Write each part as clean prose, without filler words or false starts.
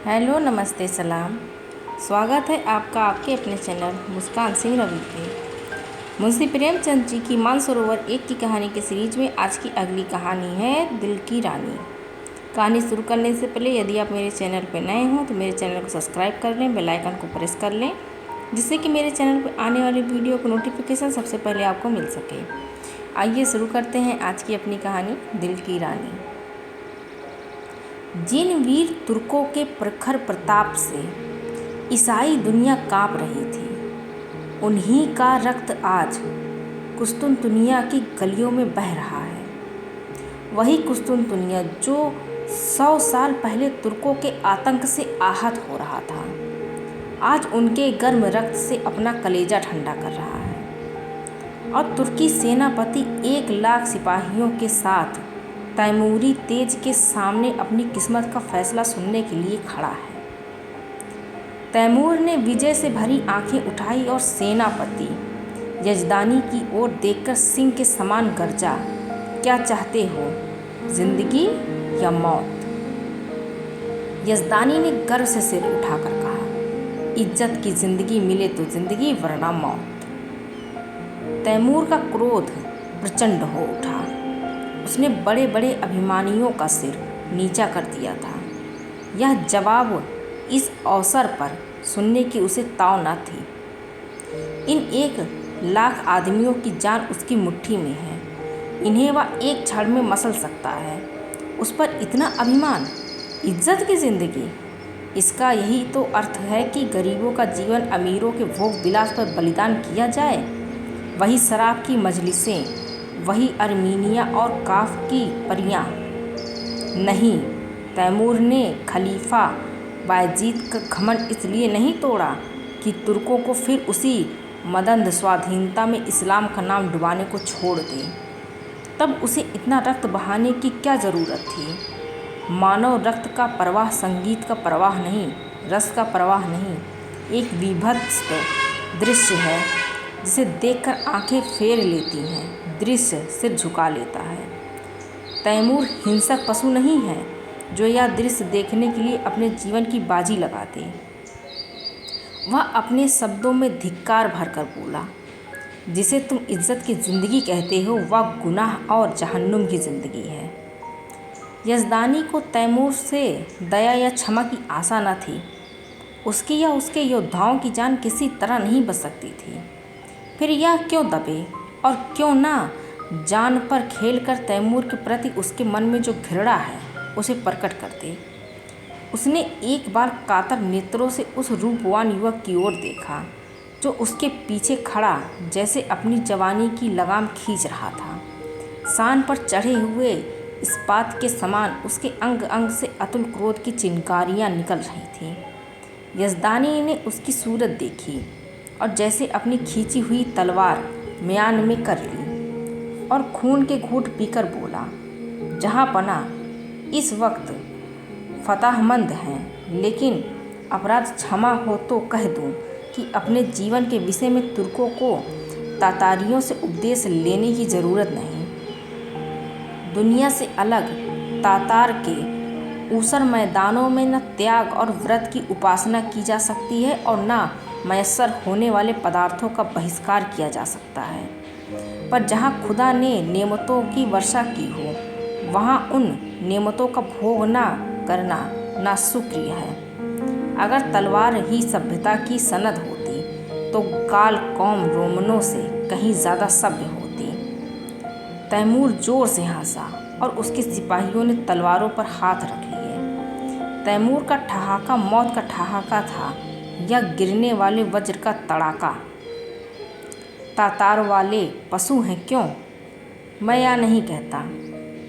Hello, नमस्ते, सलाम। स्वागत है आपका आपके अपने चैनल मुस्कान सिंह रवि पे। मुंशी प्रेमचंद जी की मानसरोवर एक की कहानी के सीरीज में आज की अगली कहानी है दिल की रानी। कहानी शुरू करने से पहले यदि आप मेरे चैनल पर नए हों तो मेरे चैनल को सब्सक्राइब कर लें, बेल आइकन को प्रेस कर लें, जिससे कि मेरे चैनल पर आने वाली वीडियो को नोटिफिकेशन सबसे पहले आपको मिल सके। आइए शुरू करते हैं आज की अपनी कहानी दिल की रानी। जिन वीर तुर्कों के प्रखर प्रताप से ईसाई दुनिया कांप रही थी, उन्हीं का रक्त आज कुस्तुनतुनिया की गलियों में बह रहा है। वही कुस्तुनतुनिया जो 100 साल पहले तुर्कों के आतंक से आहत हो रहा था, आज उनके गर्म रक्त से अपना कलेजा ठंडा कर रहा है। और तुर्की सेनापति 1 लाख सिपाहियों के साथ तैमूरी तेज के सामने अपनी किस्मत का फैसला सुनने के लिए खड़ा है। तैमूर ने विजय से भरी आंखें उठाई और सेनापति यजदानी की ओर देखकर सिंह के समान गर्जा, क्या चाहते हो, जिंदगी या मौत? यजदानी ने गर्व से सिर उठाकर कहा, इज्जत की जिंदगी मिले तो जिंदगी, वरना मौत। तैमूर का क्रोध प्रचंड हो उठा। उसने बड़े बड़े अभिमानियों का सिर नीचा कर दिया था। यह जवाब इस अवसर पर सुनने की उसे ताव न थी। इन 1 लाख आदमियों की जान उसकी मुट्ठी में है। इन्हें वह एक क्षण में मसल सकता है। उस पर इतना अभिमान, इज्जत की जिंदगी। इसका यही तो अर्थ है कि गरीबों का जीवन अमीरों के भोग विलास पर बलिदान किया जाए। वही शराब की मजलिसें, वही अर्मीनिया और काफ की परियां। नहीं, तैमूर ने खलीफा बायजीद का घमंड इसलिए नहीं तोड़ा कि तुर्कों को फिर उसी मदंद स्वाधीनता में इस्लाम का नाम डुबाने को छोड़ दे। तब उसे इतना रक्त बहाने की क्या ज़रूरत थी? मानव रक्त का प्रवाह संगीत का प्रवाह नहीं, रस का प्रवाह नहीं, एक विभत्स दृश्य है जिसे देखकर आंखें फेर लेती हैं, दृश्य सिर झुका लेता है। तैमूर हिंसक पशु नहीं है जो यह दृश्य देखने के लिए अपने जीवन की बाजी लगा दे। वह अपने शब्दों में धिक्कार भरकर बोला, जिसे तुम इज्जत की ज़िंदगी कहते हो, वह गुनाह और जहन्नुम की ज़िंदगी है। यजदानी को तैमूर से दया या क्षमा की आशा न थी। उसकी या उसके योद्धाओं की जान किसी तरह नहीं बच सकती थी। फिर यह क्यों दबे और क्यों ना जान पर खेलकर तैमूर के प्रति उसके मन में जो घृणा है उसे प्रकट कर दे। उसने एक बार कातर नेत्रों से उस रूपवान युवक की ओर देखा जो उसके पीछे खड़ा जैसे अपनी जवानी की लगाम खींच रहा था। शान पर चढ़े हुए इस्पात के समान उसके अंग अंग से अतुल क्रोध की चिंगारियां निकल रही थीं। यजदानी ने उसकी सूरत देखी और जैसे अपनी खींची हुई तलवार म्यान में कर ली और खून के घूंट पीकर बोला, जहाँ पना इस वक्त फतहमंद हैं, लेकिन अपराध क्षमा हो तो कह दूं कि अपने जीवन के विषय में तुर्कों को तातारियों से उपदेश लेने की ज़रूरत नहीं। दुनिया से अलग तातार के ऊसर मैदानों में न त्याग और व्रत की उपासना की जा सकती है और न मयस्सर होने वाले पदार्थों का बहिष्कार किया जा सकता है। पर जहाँ खुदा ने नेमतों की वर्षा की हो, वहाँ उन नेमतों का भोग ना करना नाशुक्रिय है। अगर तलवार ही सभ्यता की सनद होती तो गाल कौम रोमनों से कहीं ज़्यादा सभ्य होती। तैमूर जोर से हंसा और उसके सिपाहियों ने तलवारों पर हाथ रख लिए। तैमूर का ठहाका मौत का ठहाका था या गिरने वाले वज्र का तड़ाका। तातार वाले पशु हैं क्यों? मैं या नहीं कहता।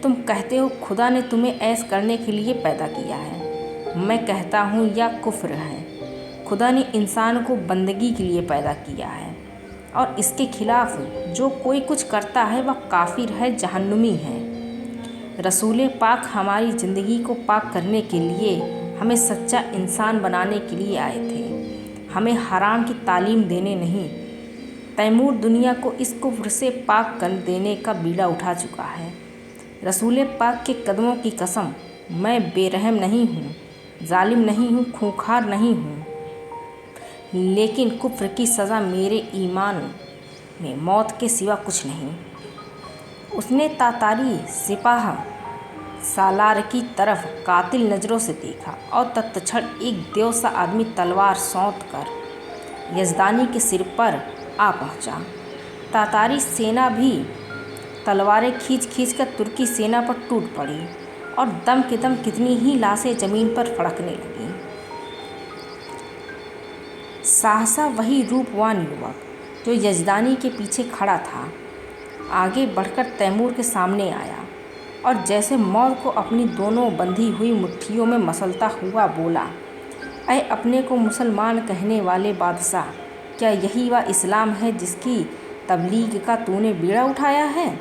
तुम कहते हो खुदा ने तुम्हें ऐश करने के लिए पैदा किया है। मैं कहता हूँ यह कुफ्र है। खुदा ने इंसान को बंदगी के लिए पैदा किया है और इसके खिलाफ जो कोई कुछ करता है वह काफिर है, जहन्नुमी है। रसूल पाक हमारी ज़िंदगी को पाक करने के लिए, हमें सच्चा इंसान बनाने के लिए आए थे, हमें हराम की तालीम देने नहीं। तैमूर दुनिया को इस कुफ्र से पाक कर देने का बीड़ा उठा चुका है। रसूल पाक के कदमों की कसम, मैं बेरहम नहीं हूँ, जालिम नहीं हूँ, खूंखार नहीं हूँ, लेकिन कुफ्र की सज़ा मेरे ईमान में मौत के सिवा कुछ नहीं। उसने तातारी सिपाह सालार की तरफ कातिल नज़रों से देखा और तत्क्षण एक देव सा आदमी तलवार सौंध कर यजदानी के सिर पर आ पहुंचा। तातारी सेना भी तलवारें खींच खींच कर तुर्की सेना पर टूट पड़ी और दम के दम कितनी ही लाशें जमीन पर फड़कने लगीं। सहसा वही रूपवान युवक जो यजदानी के पीछे खड़ा था आगे बढ़कर तैमूर के सामने आया और जैसे मौत को अपनी दोनों बंधी हुई मुट्ठियों में मसलता हुआ बोला, ऐ अपने को मुसलमान कहने वाले बादशाह, क्या यही वह इस्लाम है जिसकी तबलीग का तूने बीड़ा उठाया है?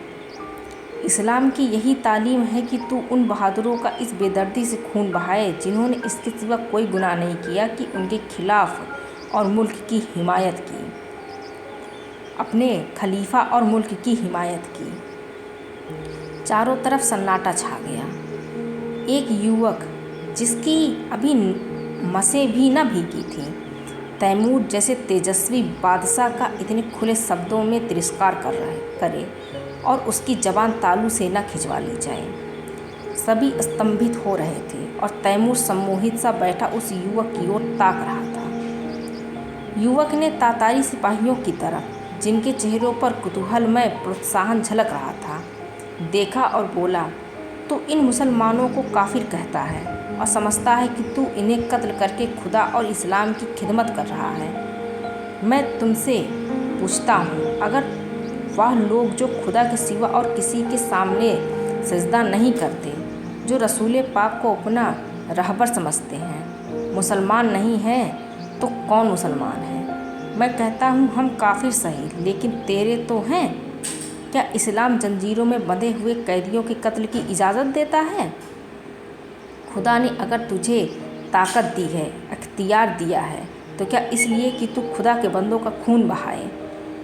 इस्लाम की यही तालीम है कि तू उन बहादुरों का इस बेदर्दी से खून बहाए जिन्होंने इसके सिवा कोई गुनाह नहीं किया कि उनके खिलाफ और मुल्क की हिमायत की, अपने खलीफा और मुल्क की हिमायत की। चारों तरफ सन्नाटा छा गया। एक युवक जिसकी अभी मसें भी न भीगी थी, तैमूर जैसे तेजस्वी बादशाह का इतने खुले शब्दों में तिरस्कार करे और उसकी जबान तालू से न खिंचवा ली जाए। सभी स्तंभित हो रहे थे और तैमूर सम्मोहित सा बैठा उस युवक की ओर ताक रहा था। युवक ने तातारी सिपाहियों की तरफ, जिनके चेहरों पर कुतूहलमय प्रोत्साहन झलक रहा था, देखा और बोला, तू इन मुसलमानों को काफिर कहता है और समझता है कि तू इन्हें कत्ल करके खुदा और इस्लाम की खिदमत कर रहा है। मैं तुमसे पूछता हूँ, अगर वह लोग जो खुदा के सिवा और किसी के सामने सजदा नहीं करते, जो रसूल पाक को अपना रहबर समझते हैं, मुसलमान नहीं हैं तो कौन मुसलमान है? मैं कहता हूँ हम काफिर सही, लेकिन तेरे तो हैं। क्या इस्लाम जंजीरों में बंधे हुए कैदियों के कत्ल की इजाज़त देता है? खुदा ने अगर तुझे ताकत दी है, अख्तियार दिया है, तो क्या इसलिए कि तू खुदा के बंदों का खून बहाए?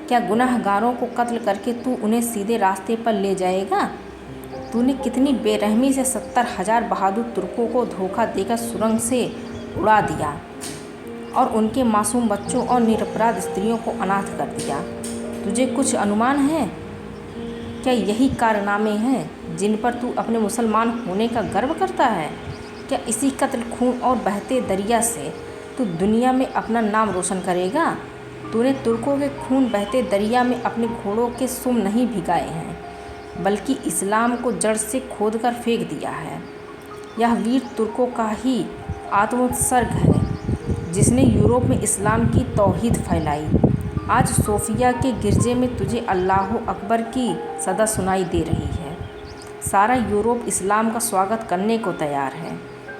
क्या गुनाहगारों को कत्ल करके तू उन्हें सीधे रास्ते पर ले जाएगा? तूने कितनी बेरहमी से 70,000 बहादुर तुर्कों को धोखा देकर सुरंग से उड़ा दिया और उनके मासूम बच्चों और निरपराध स्त्रियों को अनाथ कर दिया। तुझे कुछ अनुमान है? क्या यही कारनामे हैं जिन पर तू अपने मुसलमान होने का गर्व करता है? क्या इसी कत्ल, खून और बहते दरिया से तू दुनिया में अपना नाम रोशन करेगा? तूने तुर्कों के खून बहते दरिया में अपने घोड़ों के सुम नहीं भिगाए हैं, बल्कि इस्लाम को जड़ से खोदकर फेंक दिया है। यह वीर तुर्कों का ही आत्मोत्सर्ग है जिसने यूरोप में इस्लाम की तौहीद फैलाई। आज सोफिया के गिरजे में तुझे अल्लाहु अकबर की सदा सुनाई दे रही है। सारा यूरोप इस्लाम का स्वागत करने को तैयार है।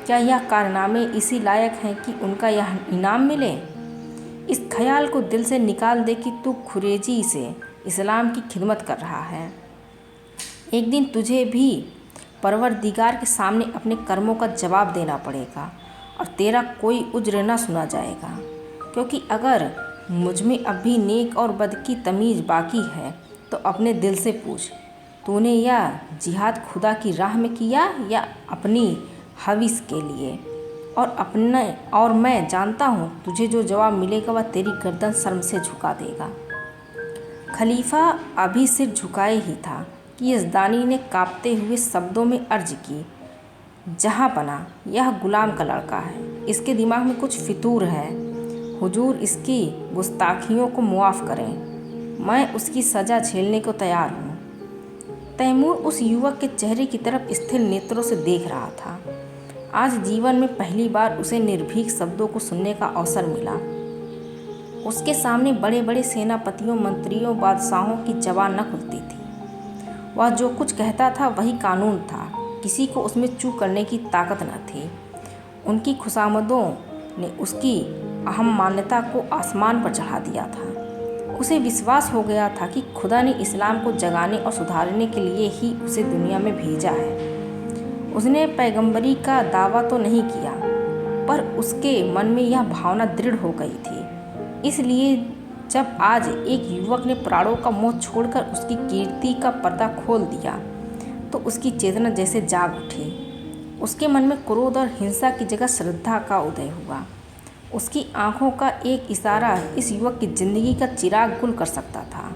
क्या यह कारनामे इसी लायक हैं कि उनका यह इनाम मिले? इस ख्याल को दिल से निकाल दे कि तू खुरेजी से इस्लाम की खिदमत कर रहा है। एक दिन तुझे भी परवरदिगार के सामने अपने कर्मों का जवाब देना पड़ेगा और तेरा कोई उज्र न सुना जाएगा, क्योंकि अगर मुझ में अब भी नेक और बद की तमीज़ बाकी है तो अपने दिल से पूछ, तूने यह जिहाद खुदा की राह में किया या अपनी हविस के लिए? और मैं जानता हूँ तुझे जो जवाब मिलेगा वह तेरी गर्दन शर्म से झुका देगा। खलीफा अभी सिर झुकाए ही था कि यजदानी ने कांपते हुए शब्दों में अर्ज की, जहाँ पना, यह गुलाम का लड़का है, इसके दिमाग में कुछ फितूर है। हुजूर इसकी गुस्ताखियों को मुआफ़ करें, मैं उसकी सज़ा झेलने को तैयार हूँ। तैमूर उस युवक के चेहरे की तरफ स्थिर नेत्रों से देख रहा था। आज जीवन में पहली बार उसे निर्भीक शब्दों को सुनने का अवसर मिला। उसके सामने बड़े बड़े सेनापतियों, मंत्रियों, बादशाहों की ज़बान न खुलती थी। वह जो कुछ कहता था वही कानून था, किसी को उसमें चूक करने की ताकत न थी। उनकी खुशामदों ने उसकी अहम मान्यता को आसमान पर चढ़ा दिया था। उसे विश्वास हो गया था कि खुदा ने इस्लाम को जगाने और सुधारने के लिए ही उसे दुनिया में भेजा है। उसने पैगंबरी का दावा तो नहीं किया, पर उसके मन में यह भावना दृढ़ हो गई थी। इसलिए जब आज एक युवक ने प्राणों का मोह छोड़कर उसकी कीर्ति का पर्दा खोल दिया तो उसकी चेतना जैसे जाग उठी। उसके मन में क्रोध और हिंसा की जगह श्रद्धा का उदय हुआ। उसकी आंखों का एक इशारा इस युवक की जिंदगी का चिराग गुल कर सकता था।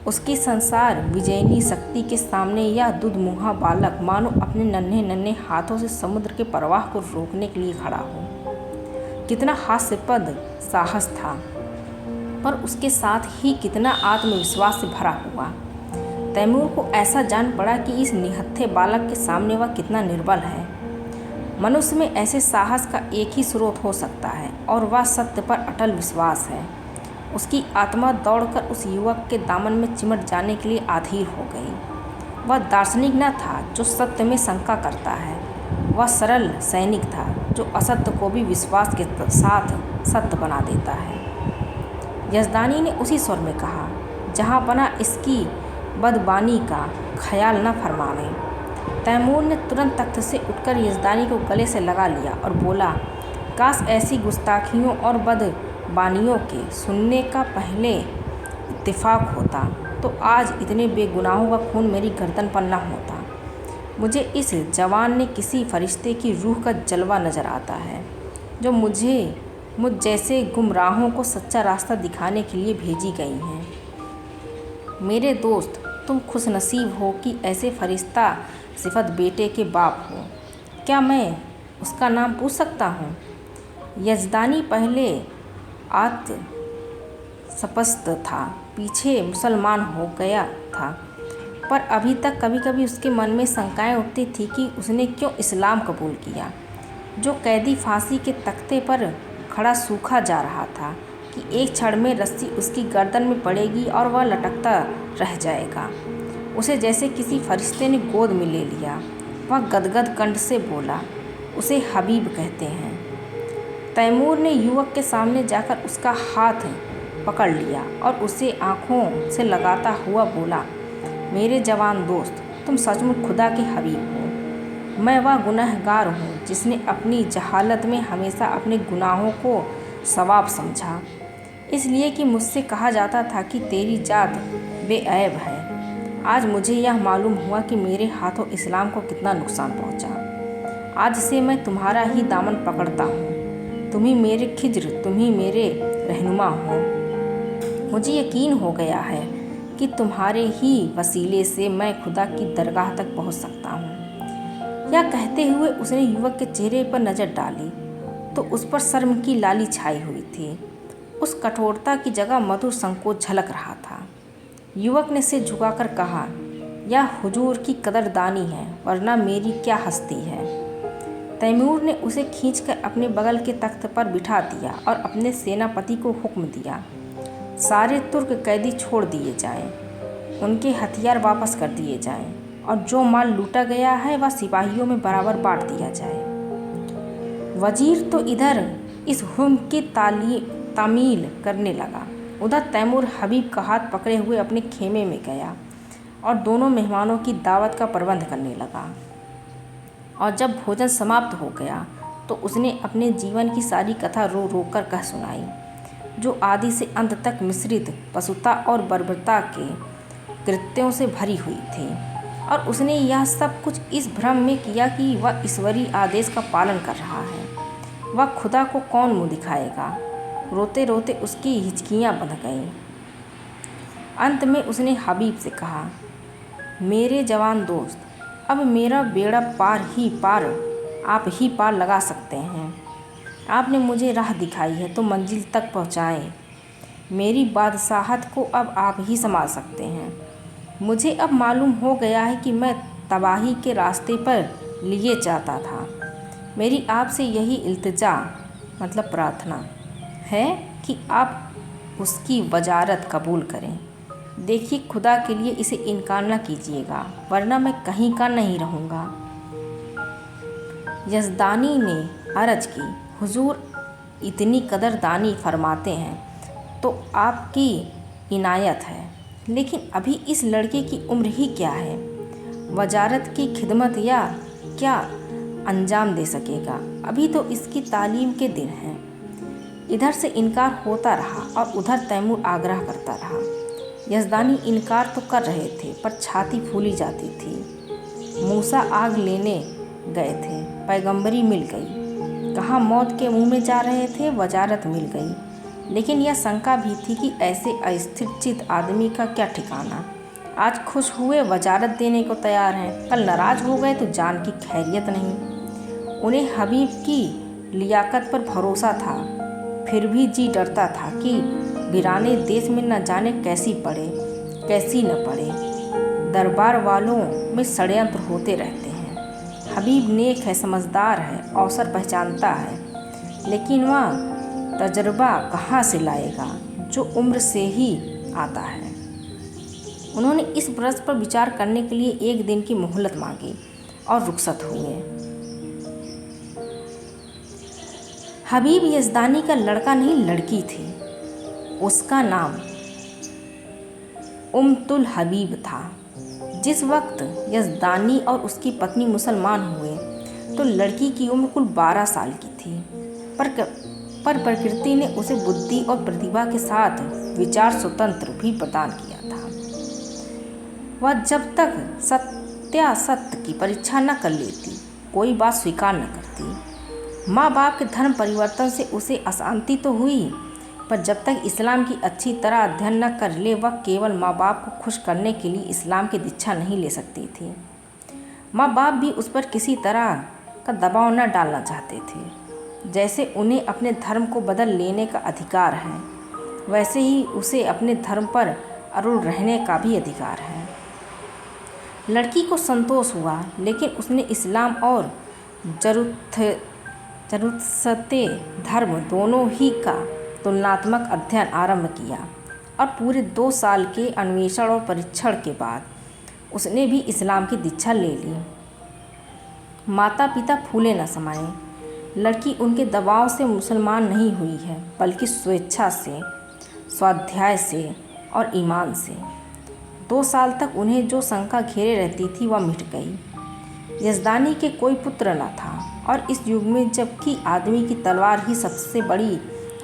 उसकी संसार विजयनी शक्ति के सामने यह दुधमुहा बालक मानो अपने नन्हे नन्हे हाथों से समुद्र के प्रवाह को रोकने के लिए खड़ा हो। कितना हास्यास्पद साहस था, पर उसके साथ ही कितना आत्मविश्वास से भरा हुआ। तैमूर को ऐसा जान पड़ा कि इस निहत्थे बालक के सामने वह कितना निर्बल है। मनुष्य में ऐसे साहस का एक ही स्रोत हो सकता है और वह सत्य पर अटल विश्वास है। उसकी आत्मा दौड़कर उस युवक के दामन में चिमट जाने के लिए आधीर हो गई। वह दार्शनिक न था जो सत्य में शंका करता है, वह सरल सैनिक था जो असत्य को भी विश्वास के साथ सत्य बना देता है। यजदानी ने उसी स्वर में कहा, जहाँ बना इसकी बदबानी का ख्याल न फरमावें। तैमूर ने तुरंत तख्त से उठकर यजदानी को गले से लगा लिया और बोला, काश ऐसी गुस्ताखियों और बदबानियों के सुनने का पहले इत्तेफाक होता तो आज इतने बेगुनाहों का खून मेरी गर्दन पर न होता। मुझे इस जवान ने किसी फरिश्ते की रूह का जलवा नज़र आता है जो मुझ जैसे गुमराहों को सच्चा रास्ता दिखाने के लिए भेजी गई हैं। मेरे दोस्त, तुम खुशनसीब हो कि ऐसे फरिश्ता सिफत बेटे के बाप हो। क्या मैं उसका नाम पूछ सकता हूँ? यजदानी पहले आत्मस्पष्ट था, पीछे मुसलमान हो गया था, पर अभी तक कभी कभी उसके मन में शंकाएं उठती थी कि उसने क्यों इस्लाम कबूल किया। जो कैदी फांसी के तख्ते पर खड़ा सूखा जा रहा था कि एक क्षण में रस्सी उसकी गर्दन में पड़ेगी और वह लटकता रह जाएगा। उसे जैसे किसी फरिश्ते ने गोद में ले लिया। वह गदगद कंठ से बोला, उसे हबीब कहते हैं। तैमूर ने युवक के सामने जाकर उसका हाथ पकड़ लिया और उसे आंखों से लगाता हुआ बोला, मेरे जवान दोस्त, तुम सचमुच खुदा के हबीब हो। मैं वह गुनहगार हूँ जिसने अपनी जहालत में हमेशा अपने गुनाहों को सवाब समझा, इसलिए कि मुझसे कहा जाता था कि तेरी जात बेऐब है। आज मुझे यह मालूम हुआ कि मेरे हाथों इस्लाम को कितना नुकसान पहुँचा। आज से मैं तुम्हारा ही दामन पकड़ता हूँ। तुम ही मेरे खिज्र, तुम ही मेरे रहनुमा हो। मुझे यकीन हो गया है कि तुम्हारे ही वसीले से मैं खुदा की दरगाह तक पहुँच सकता हूँ। यह कहते हुए उसने युवक के चेहरे पर नज़र डाली तो उस पर शर्म की लाली छाई हुई थी। उस कठोरता की जगह मधुर संकोच झलक रहा था। युवक ने सिर झुकाकर कहा, यह हुजूर की कदरदानी है, वरना मेरी क्या हस्ती है। तैमूर ने उसे खींचकर अपने बगल के तख्त पर बिठा दिया और अपने सेनापति को हुक्म दिया, सारे तुर्क कैदी छोड़ दिए जाएं, उनके हथियार वापस कर दिए जाएं और जो माल लूटा गया है वह सिपाहियों में बराबर बांट दिया जाए। वजीर तो इधर इस हुक्म की तामील करने लगा, उधर तैमूर हबीब का हाथ पकड़े हुए अपने खेमे में गया और दोनों मेहमानों की दावत का प्रबंध करने लगा। और जब भोजन समाप्त हो गया तो उसने अपने जीवन की सारी कथा रो रो कर कह सुनाई, जो आदि से अंत तक मिश्रित पशुता और बर्बरता के कृत्यों से भरी हुई थी। और उसने यह सब कुछ इस भ्रम में किया कि वह ईश्वरीय आदेश का पालन कर रहा है। वह खुदा को कौन मुँह दिखाएगा। रोते रोते उसकी हिचकियाँ बंध गईं। अंत में उसने हबीब से कहा, मेरे जवान दोस्त, अब मेरा बेड़ा आप ही पार लगा सकते हैं। आपने मुझे राह दिखाई है तो मंजिल तक पहुँचाएं। मेरी बादशाहत को अब आप ही संभाल सकते हैं। मुझे अब मालूम हो गया है कि मैं तबाही के रास्ते पर लिए जाता था। मेरी आपसे यही इल्तिजा मतलब प्रार्थना है कि आप उसकी वजारत कबूल करें। देखिए, खुदा के लिए इसे इनकार न कीजिएगा, वरना मैं कहीं का नहीं रहूँगा। यजदानी ने अर्ज की, हुजूर इतनी कदरदानी फरमाते हैं तो आपकी इनायत है, लेकिन अभी इस लड़के की उम्र ही क्या है। वजारत की खिदमत या क्या अंजाम दे सकेगा। अभी तो इसकी तालीम के दिन हैं। इधर से इनकार होता रहा और उधर तैमूर आग्रह करता रहा। यजदानी इनकार तो कर रहे थे पर छाती फूली जाती थी। मूसा आग लेने गए थे, पैगंबरी मिल गई। कहाँ मौत के मुंह में जा रहे थे, वजारत मिल गई। लेकिन यह शंका भी थी कि ऐसे अस्थिर चित्त आदमी का क्या ठिकाना। आज खुश हुए वजारत देने को तैयार हैं, कल नाराज हो गए तो जान की खैरियत नहीं। उन्हें हबीब की लियाकत पर भरोसा था, फिर भी जी डरता था कि वीराने देश में न जाने कैसी पड़े कैसी न पड़े। दरबार वालों में षड्यंत्र होते रहते हैं। हबीब नेक है, समझदार है, अवसर पहचानता है, लेकिन वह तजर्बा कहाँ से लाएगा जो उम्र से ही आता है। उन्होंने इस प्रश्न पर विचार करने के लिए 1 दिन की मोहलत मांगी और रुखसत हुए। हबीब यज़दानी का लड़का नहीं, लड़की थी। उसका नाम उम्मतुल हबीब था। जिस वक्त यज़दानी और उसकी पत्नी मुसलमान हुए तो लड़की की उम्र कुल 12 साल की थी, पर प्रकृति ने उसे बुद्धि और प्रतिभा के साथ विचार स्वतंत्र भी प्रदान किया था। वह जब तक सत्यासत्य की परीक्षा न कर लेती कोई बात स्वीकार न करती। माँ बाप के धर्म परिवर्तन से उसे अशांति तो हुई, पर जब तक इस्लाम की अच्छी तरह अध्ययन न कर ले वह केवल माँ बाप को खुश करने के लिए इस्लाम की दीक्षा नहीं ले सकती थी। माँ बाप भी उस पर किसी तरह का दबाव न डालना चाहते थे। जैसे उन्हें अपने धर्म को बदल लेने का अधिकार है, वैसे ही उसे अपने धर्म पर अड़िग रहने का भी अधिकार है। लड़की को संतोष हुआ, लेकिन उसने इस्लाम और ज़रूरत धर्म दोनों ही का तुलनात्मक अध्ययन आरंभ किया और पूरे 2 साल के अन्वेषण और परीक्षण के बाद उसने भी इस्लाम की दीक्षा ले ली। माता पिता फूले न समाये। लड़की उनके दबाव से मुसलमान नहीं हुई है, बल्कि स्वेच्छा से, स्वाध्याय से और ईमान से। 2 साल तक उन्हें जो शंका घेरे रहती थी वह मिट गई। यज़दानी के कोई पुत्र न था, और इस युग में जबकि आदमी की तलवार ही सबसे बड़ी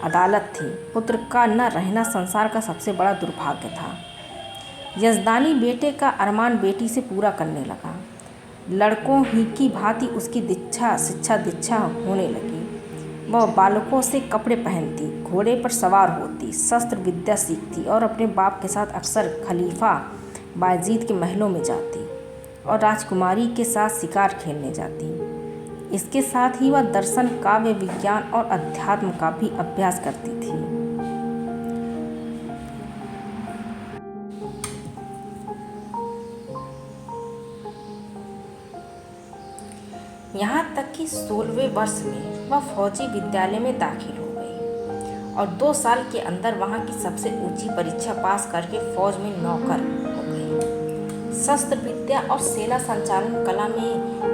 अदालत थी, पुत्र का न रहना संसार का सबसे बड़ा दुर्भाग्य था। यज़दानी बेटे का अरमान बेटी से पूरा करने लगा। लड़कों ही की भांति उसकी शिक्षा दीक्षा होने लगी। वह बालकों से कपड़े पहनती, घोड़े पर सवार होती, शस्त्र विद्या सीखती और अपने बाप के साथ अक्सर खलीफा बायजीद के महलों में जाती और राजकुमारी के साथ शिकार खेलने जाती। इसके साथ ही वह दर्शन, काव्य, विज्ञान और अध्यात्म का भी अभ्यास करती थी। यहाँ तक कि 16वें वर्ष में वह फौजी विद्यालय में दाखिल हो गई और 2 साल के अंदर वहाँ की सबसे ऊंची परीक्षा पास करके फौज में नौकर हो गई। शस्त्र विद्या और सेना संचालन कला में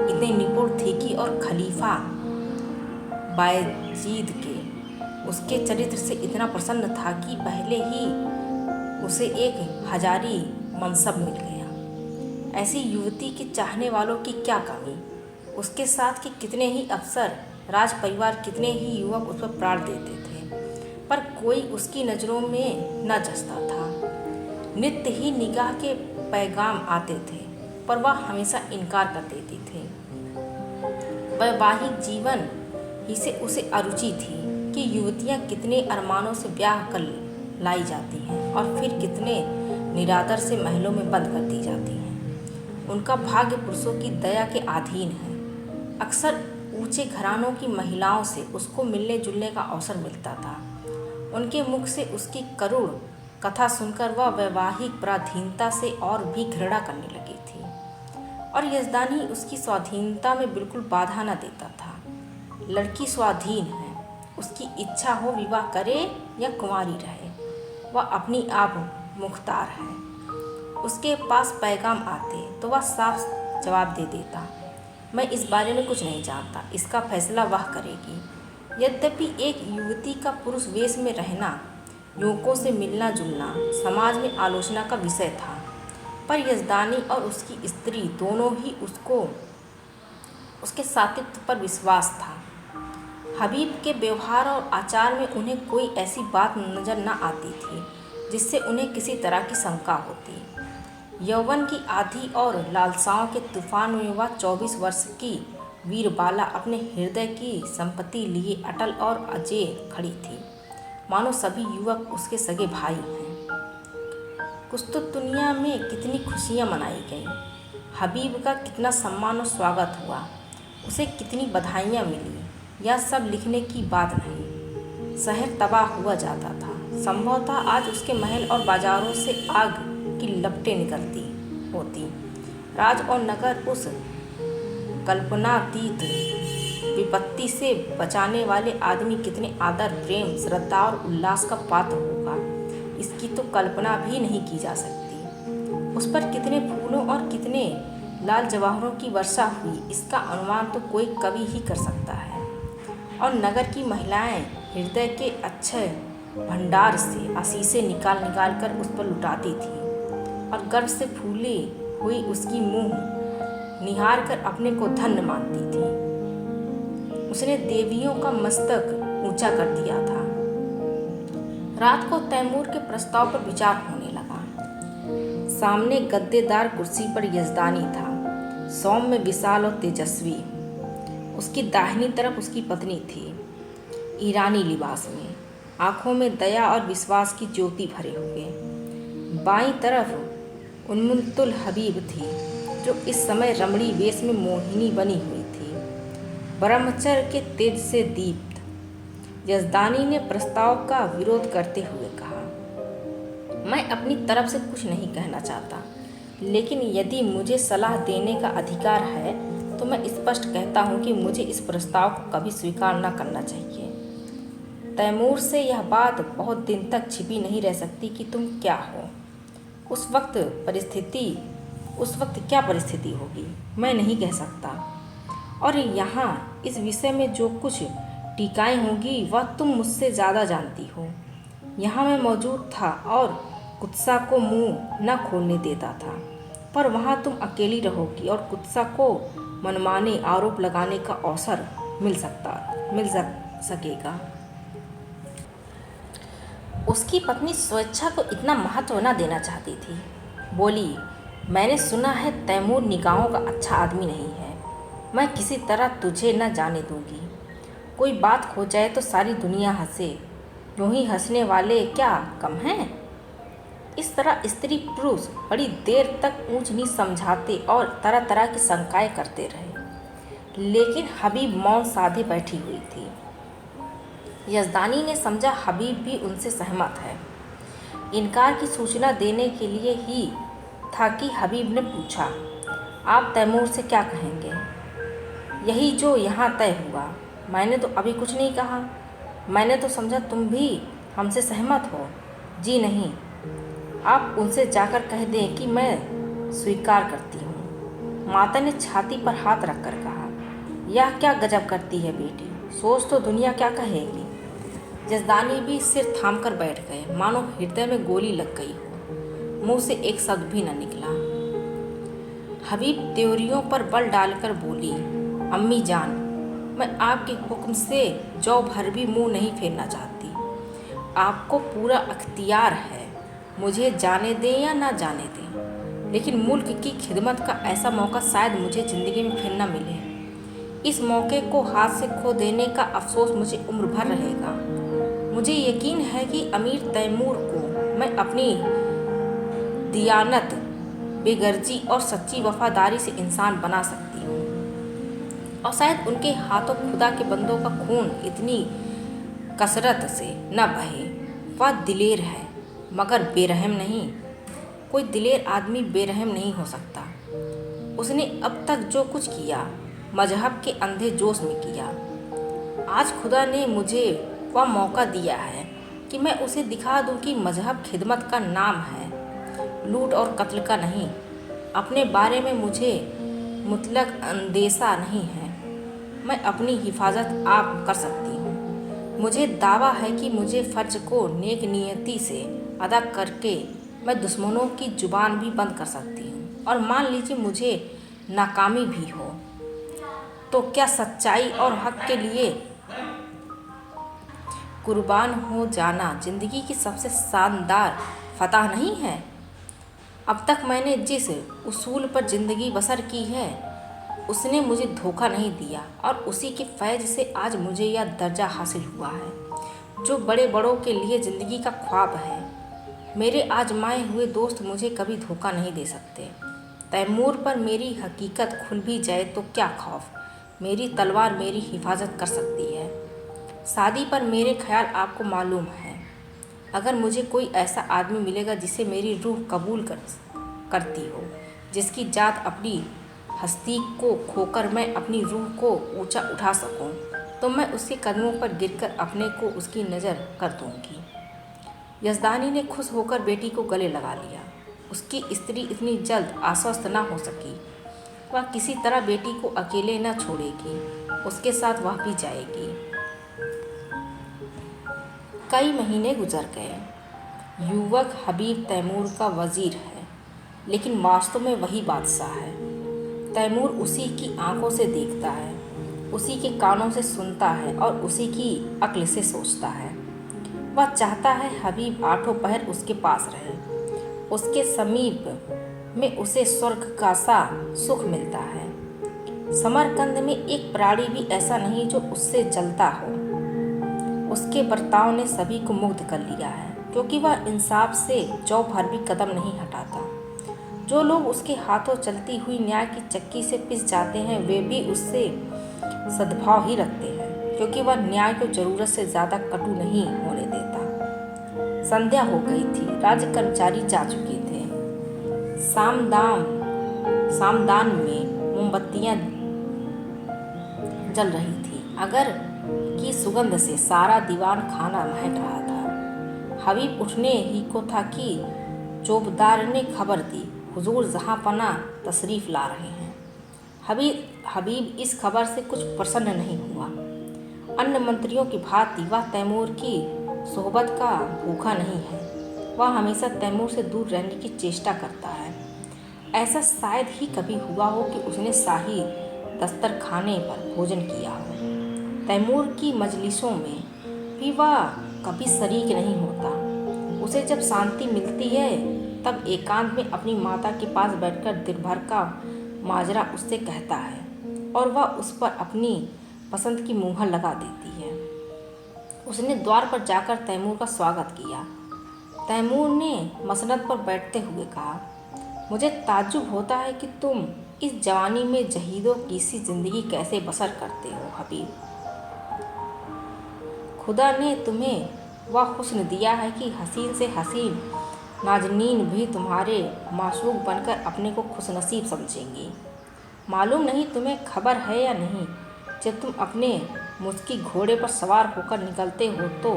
इतने निपुण थी कि और खलीफा बायजीद के उसके चरित्र से इतना प्रसन्न था कि पहले ही उसे 1 हजारी मनसब मिल गया। ऐसी युवती के चाहने वालों की क्या कमी। उसके साथ के कितने ही अफसर, राज परिवार, कितने ही युवक उस पर प्राण देते थे, पर कोई उसकी नज़रों में न जचता था। नित्य ही निगाह के पैगाम आते थे, पर वह हमेशा इनकार कर देती थी। वैवाहिक जीवन ही से उसे अरुचि थी कि युवतियाँ कितने अरमानों से ब्याह कर लाई जाती हैं और फिर कितने निरादर से महलों में बंद कर दी जाती हैं। उनका भाग्य पुरुषों की दया के अधीन है। अक्सर ऊंचे घरानों की महिलाओं से उसको मिलने जुलने का अवसर मिलता था। उनके मुख से उसकी करुण कथा सुनकर वह वैवाहिक पराधीनता से और भी घृणा करने लगी थी, और यज़दानी उसकी स्वाधीनता में बिल्कुल बाधा न देता था। लड़की स्वाधीन है, उसकी इच्छा हो विवाह करे या कुंवारी रहे, वह अपनी आप मुख्तार है। उसके पास पैगाम आते तो वह साफ जवाब दे देता, मैं इस बारे में कुछ नहीं जानता, इसका फैसला वह करेगी। यद्यपि एक युवती का पुरुष वेश में रहना, युवकों से मिलना जुलना समाज में आलोचना का विषय था, पर यज़दानी और उसकी स्त्री दोनों ही उसको उसके सातित्व पर विश्वास था। हबीब के व्यवहार और आचार में उन्हें कोई ऐसी बात नज़र न आती थी जिससे उन्हें किसी तरह की शंका होती। यौवन की आंधी और लालसाओं के तूफान में वह 24 वर्ष की वीरबाला अपने हृदय की संपत्ति लिए अटल और अजेय खड़ी थी, मानो सभी युवक उसके सगे भाई हैं। कुछ तो दुनिया में कितनी खुशियाँ मनाई गई, हबीब का कितना सम्मान और स्वागत हुआ, उसे कितनी बधाइयाँ मिली, यह सब लिखने की बात नहीं। शहर तबाह हुआ जाता था। संभवतः आज उसके महल और बाजारों से आग की लपटें निकलती होती। राज और नगर उस कल्पनातीत विपत्ति से बचाने वाले आदमी कितने आदर, प्रेम, श्रद्धा और उल्लास का पात्र होगा, इसकी तो कल्पना भी नहीं की जा सकती। उस पर कितने फूलों और कितने लाल जवाहरों की वर्षा हुई, इसका अनुमान तो कोई कवि ही कर सकता है। और नगर की महिलाएं हृदय के अच्छे भंडार से आशीषें निकाल निकाल कर उस पर लुटाती थी और गर्व से फूली हुई उसकी मुंह निहार कर अपने को धन्य मानती थी। उसने देवियों का मस्तक ऊंचा कर दिया था। रात को तैमूर के प्रस्ताव पर विचार होने लगा। सामने गद्देदार कुर्सी पर यजदानी था, सौम्य, विशाल और तेजस्वी। उसकी दाहिनी तरफ उसकी पत्नी थी, ईरानी लिबास में, आंखों में दया और विश्वास की ज्योति भरे हुए। बाईं तरफ उन्मुत्तुल हबीब थी, जो इस समय रमणी वेश में मोहिनी बनी हुई थी, ब्रह्मचर्य के तेज से दीप्त। यजदानी ने प्रस्ताव का विरोध करते हुए कहा, मैं अपनी तरफ से कुछ नहीं कहना चाहता, लेकिन यदि मुझे सलाह देने का अधिकार है तो मैं स्पष्ट कहता हूँ कि मुझे इस प्रस्ताव को कभी स्वीकार न करना चाहिए। तैमूर से यह बात बहुत दिन तक छिपी नहीं रह सकती कि तुम क्या हो। उस वक्त क्या परिस्थिति होगी, मैं नहीं कह सकता। और यहाँ इस विषय में जो कुछ टीकाएँ होंगी वह तुम मुझसे ज़्यादा जानती हो। यहाँ मैं मौजूद था और कुत्सा को मुंह न खोलने देता था, पर वहाँ तुम अकेली रहोगी और कुत्सा को मनमाने आरोप लगाने का अवसर मिल सकेगा। उसकी पत्नी स्वेच्छा को इतना महत्व न देना चाहती थी। बोली, मैंने सुना है तैमूर निगाहों का अच्छा आदमी नहीं है। मैं किसी तरह तुझे न जाने दूंगी। कोई बात हो जाए तो सारी दुनिया हंसे, यूं ही हंसने वाले क्या कम हैं? इस तरह स्त्री पुरुष बड़ी देर तक ऊंच नीच समझाते और तरह तरह की शंकाएं करते रहे, लेकिन हबीब मौन साधे बैठी हुई थी। यजदानी ने समझा हबीब भी उनसे सहमत है। इनकार की सूचना देने के लिए ही था कि हबीब ने पूछा, आप तैमूर से क्या कहेंगे? यही जो यहाँ तय हुआ। मैंने तो अभी कुछ नहीं कहा। मैंने तो समझा तुम भी हमसे सहमत हो। जी नहीं, आप उनसे जाकर कह दें कि मैं स्वीकार करती हूँ। माता ने छाती पर हाथ रखकर कहा, यह क्या गजब करती है बेटी, सोच तो दुनिया क्या कहेगी। यजदानी भी सिर थाम कर बैठ गए, मानो हृदय में गोली लग गई हो। मुंह से एक शब्द भी न निकला। हबीब त्योरियों पर बल डालकर बोली, अम्मी जान, मैं आपके हुक्म से जौ भर भी मुंह नहीं फेरना चाहती। आपको पूरा अख्तियार है, मुझे जाने दें या ना जाने दें, लेकिन मुल्क की खिदमत का ऐसा मौका शायद मुझे ज़िंदगी में फिर न मिले। इस मौके को हाथ से खो देने का अफसोस मुझे उम्र भर रहेगा। मुझे यकीन है कि अमीर तैमूर को मैं अपनी दियानत, बेगर्जी और सच्ची वफादारी से इंसान बना सकती हूँ, और शायद उनके हाथों खुदा के बंदों का खून इतनी कसरत से न बहे। वह दिलेर है मगर बेरहम नहीं। कोई दिलेर आदमी बेरहम नहीं हो सकता। उसने अब तक जो कुछ किया मजहब के अंधे जोश में किया। आज खुदा ने मुझे वह मौका दिया है कि मैं उसे दिखा दूं कि मजहब खिदमत का नाम है, लूट और कत्ल का नहीं। अपने बारे में मुझे मुतलक अंदेशा नहीं है। मैं अपनी हिफाजत आप कर सकती हूँ। मुझे दावा है कि मुझे फ़र्ज को नेक नियति से अदा करके मैं दुश्मनों की जुबान भी बंद कर सकती हूँ। और मान लीजिए मुझे नाकामी भी हो, तो क्या सच्चाई और हक के लिए कुर्बान हो जाना ज़िंदगी की सबसे शानदार फतह नहीं है? अब तक मैंने जिस उसूल पर ज़िंदगी बसर की है उसने मुझे धोखा नहीं दिया और उसी के फैज़ से आज मुझे यह दर्जा हासिल हुआ है जो बड़े बड़ों के लिए ज़िंदगी का ख्वाब है। मेरे आजमाए हुए दोस्त मुझे कभी धोखा नहीं दे सकते। तैमूर पर मेरी हकीकत खुल भी जाए तो क्या खौफ, मेरी तलवार मेरी हिफाजत कर सकती है। शादी पर मेरे ख्याल आपको मालूम है। अगर मुझे कोई ऐसा आदमी मिलेगा जिसे मेरी रूह कबूल करती हो, जिसकी जात अपनी हस्ती को खोकर मैं अपनी रूह को ऊंचा उठा सकूं, तो मैं उसके कदमों पर गिरकर अपने को उसकी नज़र कर दूंगी। यजदानी ने खुश होकर बेटी को गले लगा लिया। उसकी स्त्री इतनी जल्द आश्वस्त न हो सकी। वह किसी तरह बेटी को अकेले न छोड़ेगी, उसके साथ वह भी जाएगी। कई महीने गुजर गए। युवक हबीब तैमूर का वजीर है, लेकिन वास्तव में वही बादशाह है। तैमूर उसी की आंखों से देखता है, उसी के कानों से सुनता है और उसी की अक्ल से सोचता है। वह चाहता है हबीब आठों पहर उसके पास रहे। उसके समीप में उसे स्वर्ग का सा सुख मिलता है। समरकंद में एक प्राणी भी ऐसा नहीं जो उससे जलता हो। उसके बर्ताव ने सभी को मुग्ध कर लिया है, क्योंकि वह इंसाफ से जौ भर भी कदम नहीं हटाता। जो लोग उसके हाथों चलती हुई न्याय की चक्की से पिस जाते हैं, वे भी उससे सद्भाव ही रखते हैं, क्योंकि वह न्याय को जरूरत से ज़्यादा कटु नहीं होने देता। संध्या हो गई थी। राज्य कर्मचारी जा चुके थे। सामदान में मोमबत्तियां जल रही थी। अगर की सुगंध से सारा दीवान खाना महक रहा था। हबीब उठने ही को था कि चौबदार ने खबर दी, हुजूर जहांपना तशरीफ़ ला रहे हैं। हबीब इस खबर से कुछ प्रसन्न नहीं हुआ। अन्य मंत्रियों की भांति वह तैमूर की सोहबत का भूखा नहीं है। वह हमेशा तैमूर से दूर रहने की चेष्टा करता है। ऐसा शायद ही कभी हुआ हो कि उसने शाही दस्तरखाने पर भोजन किया हो। तैमूर की मजलिसों में भी वह कभी शरीक नहीं होता। उसे जब शांति मिलती है तब एकांत में अपनी माता के पास बैठकर दिन भर का माजरा उससे कहता है और वह उस पर अपनी पसंद की मुहर लगा देती है। उसने द्वार पर जाकर तैमूर का स्वागत किया। तैमूर ने मसनद पर बैठते हुए कहा, मुझे ताज्जुब होता है कि तुम इस जवानी में जहीदों की सी जिंदगी कैसे बसर करते हो हबीब। खुदा ने तुम्हें वह हुस्न दिया है कि हसीन से हसीन नाजनीन भी तुम्हारे माशूक बनकर अपने को खुशनसीब समझेंगी। मालूम नहीं तुम्हें खबर है या नहीं, जब तुम अपने मुस्की घोड़े पर सवार होकर निकलते हो तो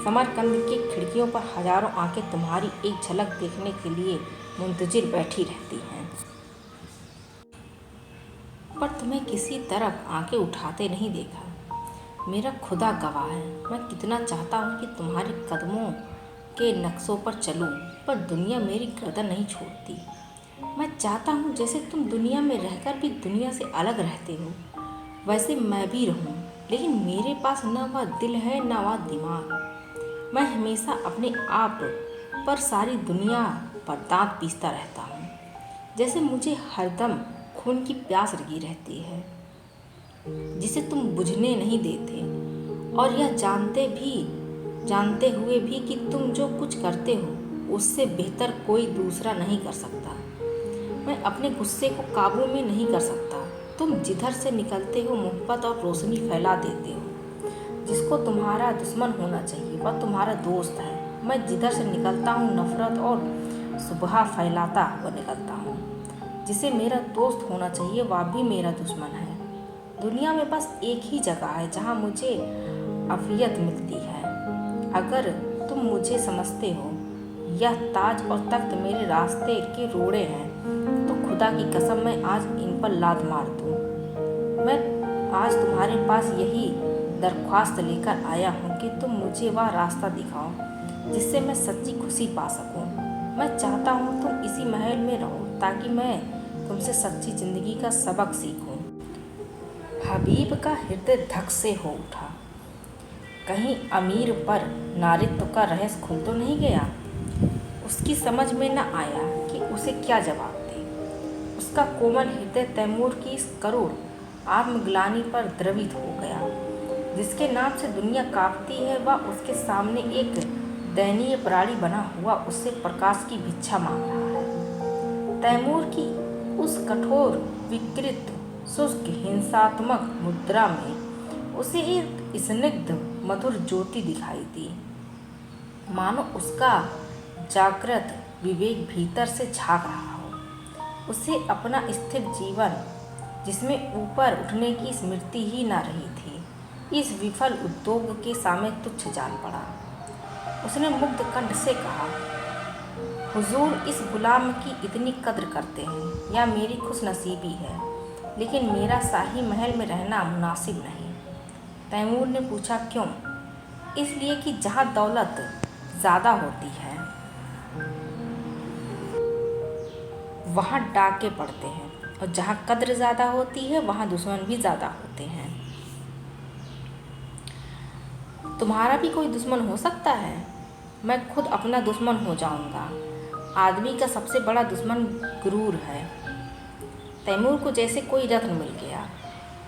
समरकंद की खिड़कियों पर हजारों आंखें तुम्हारी एक झलक देखने के लिए मुंतजिर बैठी रहती हैं, पर तुम्हें किसी तरफ आंखें उठाते नहीं देखा। मेरा खुदा गवाह है, मैं कितना चाहता हूँ कि तुम्हारे कदमों के नक्शों पर चलूँ, पर दुनिया मेरी गर्दन नहीं छोड़ती। मैं चाहता हूँ जैसे तुम दुनिया में रहकर भी दुनिया से अलग रहते हो, वैसे मैं भी रहूं, लेकिन मेरे पास न वह दिल है न वह दिमाग। मैं हमेशा अपने आप पर सारी दुनिया पर दांत पीसता रहता हूँ, जैसे मुझे हरदम खून की प्यास लगी रहती है जिसे तुम बुझने नहीं देते, और यह जानते हुए भी कि तुम जो कुछ करते हो उससे बेहतर कोई दूसरा नहीं कर सकता। मैं अपने गुस्से को काबू में नहीं कर सकता। तुम जिधर से निकलते हो मोहब्बत और रोशनी फैला देते हो। जिसको तुम्हारा दुश्मन होना चाहिए वह तुम्हारा दोस्त है। मैं जिधर से निकलता हूँ नफरत और सुबह फैलाता हुआ निकलता हूँ। जिसे मेरा दोस्त होना चाहिए वह भी मेरा दुश्मन है। दुनिया में बस एक ही जगह है जहाँ मुझे अफियत मिलती है। अगर तुम मुझे समझते हो, यह ताज और तख्त मेरे रास्ते के रोड़े हैं, तो खुदा की कसम मैं आज इन पर लात मार दूँ। मैं आज तुम्हारे पास यही दरख्वास्त लेकर आया हूँ कि तुम मुझे वह रास्ता दिखाओ जिससे मैं सच्ची खुशी पा सकूँ। मैं चाहता हूँ तुम इसी महल में रहो ताकि मैं तुमसे सच्ची ज़िंदगी का सबक सीखूँ। हबीब का हृदय धक से हो उठा। कहीं अमीर पर नारित्व का रहस्य खुल तो नहीं गया। उसकी समझ में न आया कि उसे क्या जवाब दे। उसका कोमल हृदय तैमूर की इस करुण आत्मग्लानि पर द्रवित हो गया। जिसके नाम से दुनिया कांपती है वह उसके सामने एक दयनीय प्राणी बना हुआ उससे प्रकाश की भिक्षा मांग रहा है। तैमूर की उस कठोर, विकृत, शुष्क, हिंसात्मक मुद्रा में उसे एक स्निग्ध मधुर ज्योति दिखाई दी, मानो उसका जागृत विवेक भीतर से झांक रहा हो। उसे अपना स्थिर जीवन, जिसमें ऊपर उठने की स्मृति ही न रही थी, इस विफल उद्योग के सामने तुच्छ जान पड़ा। उसने मुग्ध कंठ से कहा, हुजूर इस गुलाम की इतनी कद्र करते हैं, या मेरी खुशनसीबी है, लेकिन मेरा शाही महल में रहना मुनासिब नहीं। तैमूर ने पूछा, क्यों? इसलिए कि जहाँ दौलत ज़्यादा होती है वहाँ डाके पड़ते हैं, और जहाँ कद्र ज़्यादा होती है वहाँ दुश्मन भी ज़्यादा होते हैं। तुम्हारा भी कोई दुश्मन हो सकता है? मैं खुद अपना दुश्मन हो जाऊंगा। आदमी का सबसे बड़ा दुश्मन गुरूर है। तैमूर को जैसे कोई रत्न मिल गया।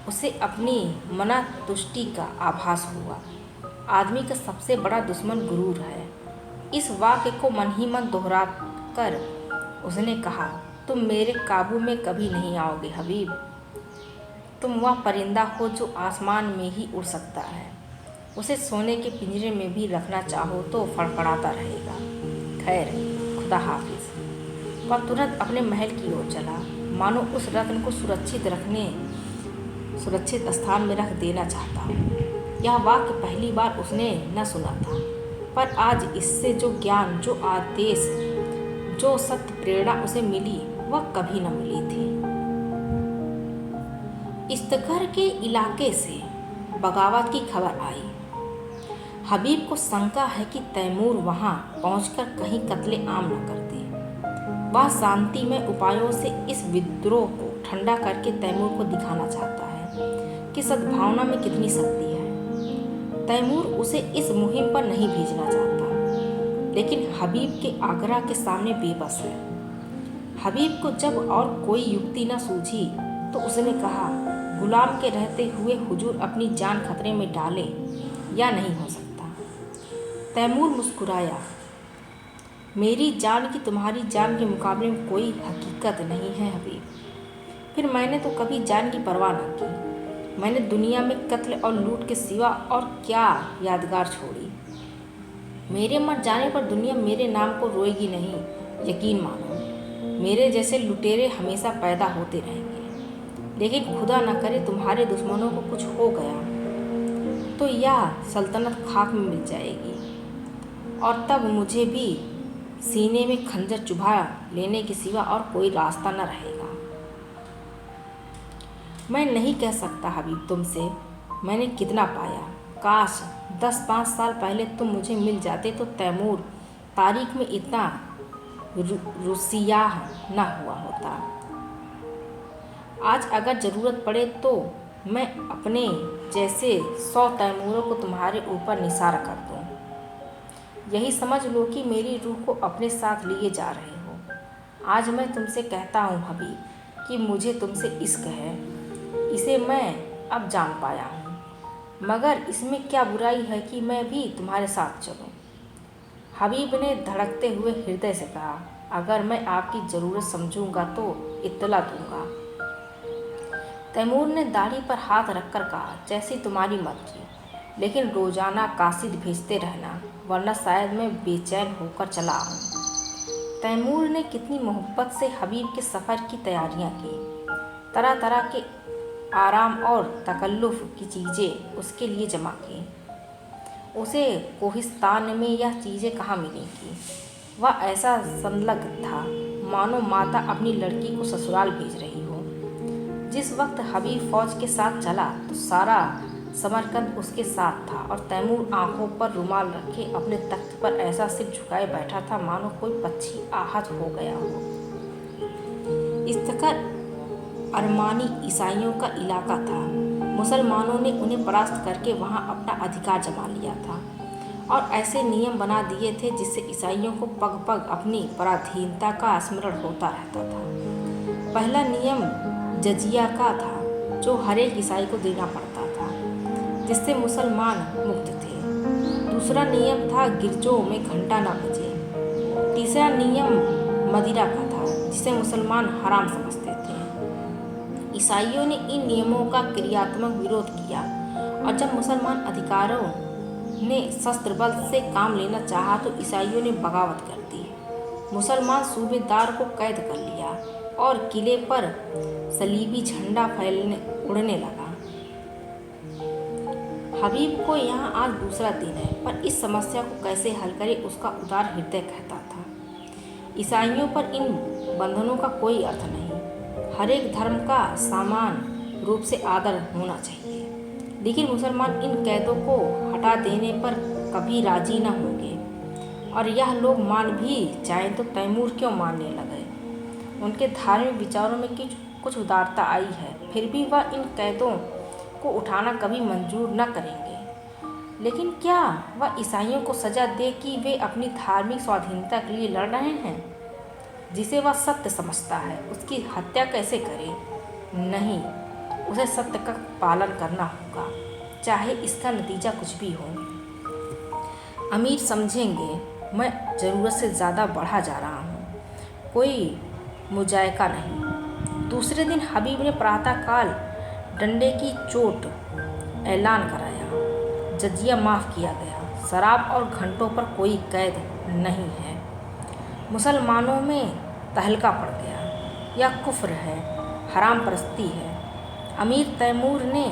उसे अपनी मना तुष्टि का आभास हुआ। आदमी का सबसे बड़ा दुश्मन गुरूर है। इस वाक्य को मन ही मन दोहराकर उसने कहा, तुम मेरे काबू में कभी नहीं आओगे हबीब। तुम वह परिंदा हो जो आसमान में ही उड़ सकता है। उसे सोने के पिंजरे में भी रखना चाहो तो फड़फड़ाता रहेगा। खैर, खुदा हाफिज। वह तुरंत अपने महल की ओर चला, मानो उस रत्न को सुरक्षित स्थान में रख देना चाहता। यह वाक्य पहली बार उसने न सुना था, पर आज इससे जो ज्ञान, जो आदेश, जो सत्य प्रेरणा उसे मिली वह कभी न मिली थी। इस्तखर के इलाके से बगावत की खबर आई। हबीब को शंका है कि तैमूर वहां पहुंचकर कहीं कत्ले आम न कर दे। वह शांतिमय उपायों से इस विद्रोह को ठंडा करके तैमूर को दिखाना चाहता है कि सद्भावना में कितनी शक्ति है। तैमूर उसे इस मुहिम पर नहीं भेजना चाहता, लेकिन हबीब के आग्रह के सामने बेबस है। हबीब को जब और कोई युक्ति न सूझी तो उसने कहा, गुलाम के रहते हुए हुजूर अपनी जान खतरे में डाले या नहीं हो सकता। तैमूर मुस्कुराया, मेरी जान की तुम्हारी जान के मुकाबले में कोई हकीकत नहीं है हबीब। फिर मैंने तो कभी जान की परवाह न की। मैंने दुनिया में कत्ल और लूट के सिवा और क्या यादगार छोड़ी। मेरे मर जाने पर दुनिया मेरे नाम को रोएगी नहीं, यकीन मानो। मेरे जैसे लुटेरे हमेशा पैदा होते रहेंगे, लेकिन खुदा न करे तुम्हारे दुश्मनों को कुछ हो गया तो यह सल्तनत खाक में मिल जाएगी, और तब मुझे भी सीने में खंजर चुभा लेने के सिवा और कोई रास्ता न रहेगा। मैं नहीं कह सकता हबीब तुमसे मैंने कितना पाया। काश 10-5 साल पहले तुम मुझे मिल जाते तो तैमूर तारीख में इतना रुसियाह न हुआ होता। आज अगर ज़रूरत पड़े तो मैं अपने जैसे 100 तैमूरों को तुम्हारे ऊपर निसार कर दूँ। यही समझ लो कि मेरी रूह को अपने साथ लिए जा रहे हो। आज मैं तुमसे कहता हूँ हबीब कि मुझे तुमसे इश्क है। इसे मैं अब जान पाया हूँ, मगर इसमें क्या बुराई है कि मैं भी तुम्हारे साथ चलूँ। हबीब ने धड़कते हुए हृदय से कहा, अगर मैं आपकी ज़रूरत समझूंगा तो इत्तला दूंगा। तैमूर ने दाढ़ी पर हाथ रखकर कहा, जैसी तुम्हारी मर्जी, लेकिन रोज़ाना कासिद भेजते रहना, वरना शायद मैं बेचैन होकर चला आऊँ। तैमूर ने कितनी मोहब्बत से हबीब के सफ़र की तैयारियां की। तरह तरह के आराम और तकल्लुफ़ की चीज़ें उसके लिए जमा की। उसे कोहिस्तान में यह चीज़ें कहाँ मिलेंगी। वह ऐसा संलग्न था मानो माता अपनी लड़की को ससुराल भेज रही हो। जिस वक्त हबीब फौज के साथ चला तो सारा समरकंद उसके साथ था, और तैमूर आंखों पर रुमाल रखे अपने तख्त पर ऐसा सिर झुकाए बैठा था मानो कोई पक्षी आहत हो गया हो। इस्तखर अरमानी ईसाइयों का इलाका था। मुसलमानों ने उन्हें परास्त करके वहां अपना अधिकार जमा लिया था और ऐसे नियम बना दिए थे जिससे ईसाइयों को पग पग अपनी पराधीनता का स्मरण होता रहता था। पहला नियम जजिया का था, जो हर एक ईसाई को देना पड़ता था, जिससे मुसलमान मुक्त थे। दूसरा नियम था गिरजों में घंटा न बजे। तीसरा नियम मदिरा का था, जिसे मुसलमान हराम समझते थे। ईसाइयों ने इन नियमों का क्रियात्मक विरोध किया, और जब मुसलमान अधिकारों ने शस्त्र बल से काम लेना चाहा तो ईसाइयों ने बगावत कर दी। मुसलमान सूबेदार को कैद कर लिया और किले पर सलीबी झंडा उड़ने लगा। हबीब को यहाँ आज दूसरा दिन है, पर इस समस्या को कैसे हल करे उसका उदार हृदय कहता था। ईसाइयों पर इन बंधनों का कोई अर्थ नहीं। हर एक धर्म का समान रूप से आदर होना चाहिए, लेकिन मुसलमान इन कैदों को हटा देने पर कभी राजी न होंगे। और यह लोग मान भी जाएं तो तैमूर क्यों मानने लगे? उनके धार्मिक विचारों में कुछ उदारता आई है, फिर भी वह इन कैदों को उठाना कभी मंजूर न करेंगे। लेकिन क्या वह ईसाइयों को सजा दे कि वे अपनी धार्मिक स्वाधीनता के लिए लड़ रहे हैं? जिसे वह सत्य समझता है उसकी हत्या कैसे करे? नहीं, उसे सत्य का पालन करना होगा, चाहे इसका नतीजा कुछ भी हो। अमीर समझेंगे मैं ज़रूरत से ज़्यादा बढ़ा जा रहा हूँ, कोई मुजायका नहीं। दूसरे दिन हबीब ने प्रातःकाल डंडे की चोट ऐलान कराया। जजिया माफ़ किया गया। शराब और घंटों पर कोई कैद नहीं है। मुसलमानों में तहलका पड़ गया। यह कुफ्र है, हराम परस्ती है। अमीर तैमूर ने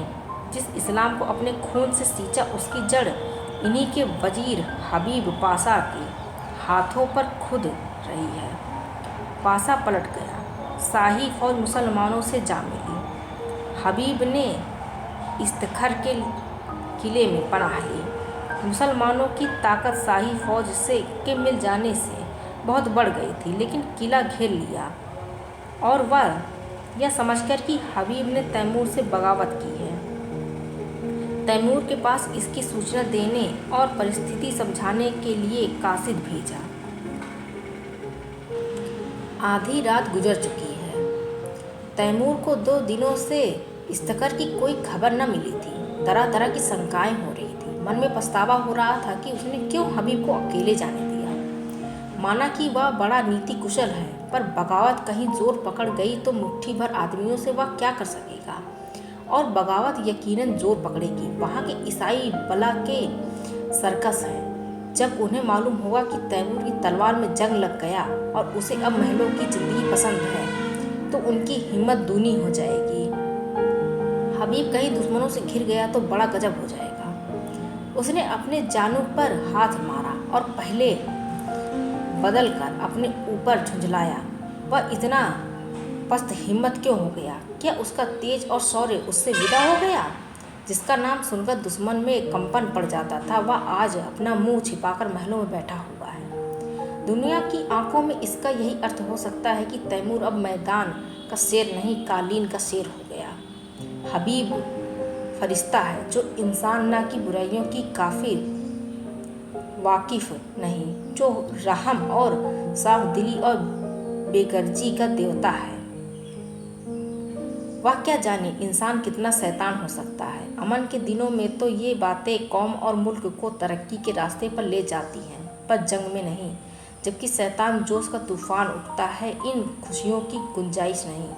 जिस इस्लाम को अपने खून से सींचा उसकी जड़ इन्हीं के वजीर हबीब पाशा के हाथों पर खुद रही है। पाशा पलट गया। शाही फौज मुसलमानों से जा मिली। हबीब ने इस्तखर के किले में पनाह ली। मुसलमानों की ताकत शाही फौज के मिल जाने से बहुत बढ़ गई थी, लेकिन किला घेर लिया और वह यह समझकर कि हबीब ने तैमूर से बगावत की है, तैमूर के पास इसकी सूचना देने और परिस्थिति समझाने के लिए कासिद भेजा। आधी रात गुजर चुकी है। तैमूर को 2 दिनों से इस्तखर की कोई खबर न मिली थी। तरह तरह की शंकाएं हो रही थी। मन में पछतावा हो रहा था कि उसने क्यों हबीब को अकेले जाने दिया। माना कि वह बड़ा नीति कुशल है, पर बगावत कहीं जोर पकड़ गई तो मुट्ठी भर आदमियों से वह क्या कर सकेगा? और बगावत यकीनन जोर पकड़ेगी। वहाँ के ईसाई बला के सर्कस है। जब उन्हें मालूम होगा कि तैमूर की तलवार में जंग लग गया और उसे अब महलों की जिंदगी पसंद है, तो उनकी हिम्मत दूनी हो जाएगी। हबीब कहीं दुश्मनों से घिर गया तो बड़ा गजब हो जाएगा। उसने अपने जानू पर हाथ मारा और पहले बदल कर अपने ऊपर झुंझलाया। वह इतना पस्त हिम्मत क्यों हो गया? क्या उसका तेज और शौर्य उससे विदा हो गया? जिसका नाम सुनकर दुश्मन में कंपन पड़ जाता था, वह आज अपना मुंह छिपाकर महलों में बैठा हुआ है। दुनिया की आंखों में इसका यही अर्थ हो सकता है कि तैमूर अब मैदान का शेर नहीं, कालीन का शेर हो गया। हबीब फरिश्ता है जो इंसान ना की बुराइयों की काफिर वाकिफ नहीं, जो रहम और साफ दिली और बेगर्जी का देवता है। वह क्या जाने इंसान कितना शैतान हो सकता है। अमन के दिनों में तो ये बातें कौम और मुल्क को तरक्की के रास्ते पर ले जाती हैं, पर जंग में नहीं। जबकि शैतान जोश का तूफान उठता है, इन खुशियों की गुंजाइश नहीं।